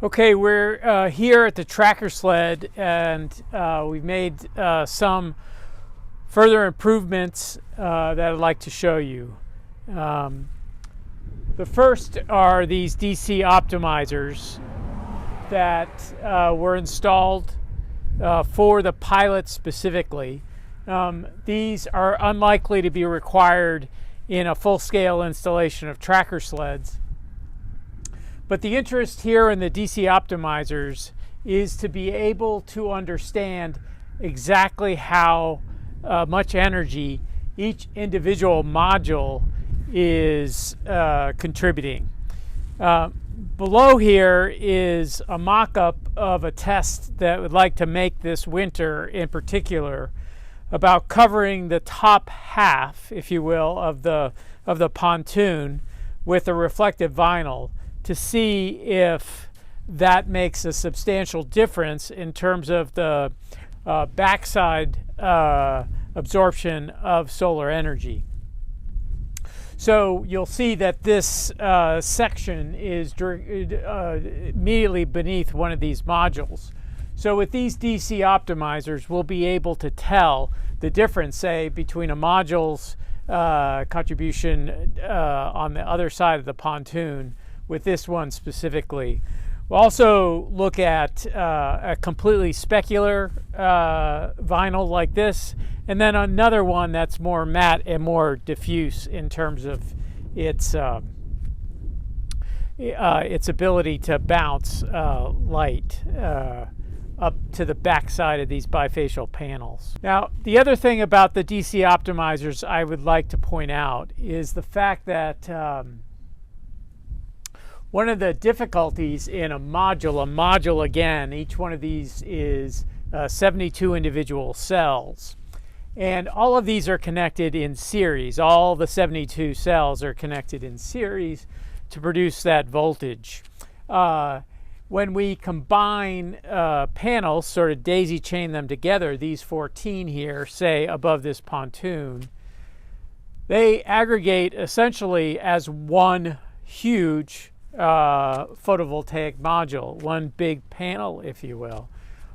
Okay, we're here at the TrackerSled, and we've made some further improvements that I'd like to show you. The first are these DC optimizers that were installed for the pilot specifically. These are unlikely to be required in a full-scale installation of TrackerSleds. But the interest here in the DC optimizers is to be able to understand exactly how much energy each individual module is contributing. Below here is a mock-up of a test that we'd like to make this winter in particular about covering the top half, if you will, of the pontoon with a reflective vinyl, to see if that makes a substantial difference in terms of the backside absorption of solar energy. So you'll see that this section is immediately beneath one of these modules. So with these DC optimizers, we'll be able to tell the difference, say, between a module's contribution on the other side of the pontoon with this one specifically. We'll also look at a completely specular vinyl like this, and then another one that's more matte and more diffuse in terms of its ability to bounce light up to the back side of these bifacial panels. Now, the other thing about the DC optimizers I would like to point out is the fact that one of the difficulties in a module again, each one of these is 72 individual cells. And all of these are connected in series. All the 72 cells are connected in series to produce that voltage. When we combine panels, sort of daisy chain them together, these 14 here, say above this pontoon, they aggregate essentially as one huge photovoltaic module, one big panel, if you will,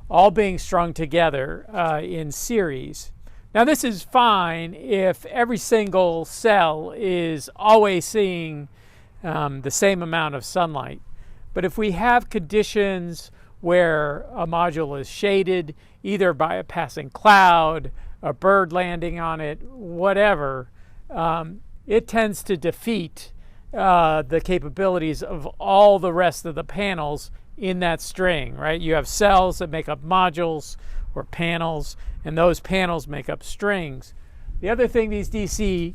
all being strung together in series. Now, this is fine if every single cell is always seeing the same amount of sunlight. But if we have conditions where a module is shaded, either by a passing cloud, a bird landing on it, whatever, it tends to defeat the capabilities of all the rest of the panels in that string, right? You have cells that make up modules or panels, and those panels make up strings. The other thing these DC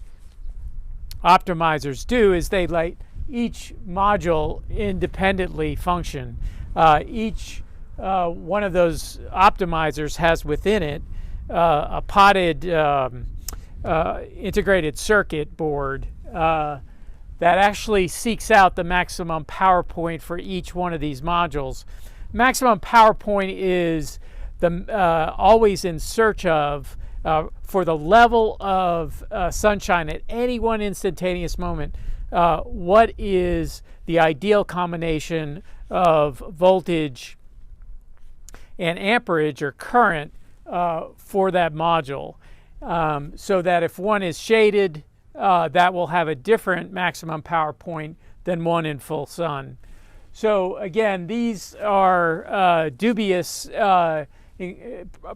optimizers do is they let each module independently function. Each one of those optimizers has within it a potted integrated circuit board that actually seeks out the maximum power point for each one of these modules. Maximum power point is always in search of, for the level of sunshine at any one instantaneous moment, what is the ideal combination of voltage and amperage or current for that module, so that if one is shaded, that will have a different maximum power point than one in full sun. So again, these are dubious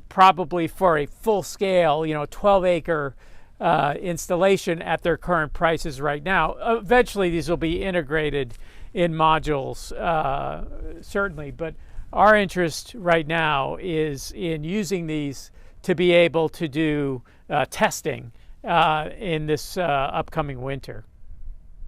probably for a full scale, 12-acre installation at their current prices right now. Eventually these will be integrated in modules, certainly, but our interest right now is in using these to be able to do testing in this upcoming winter.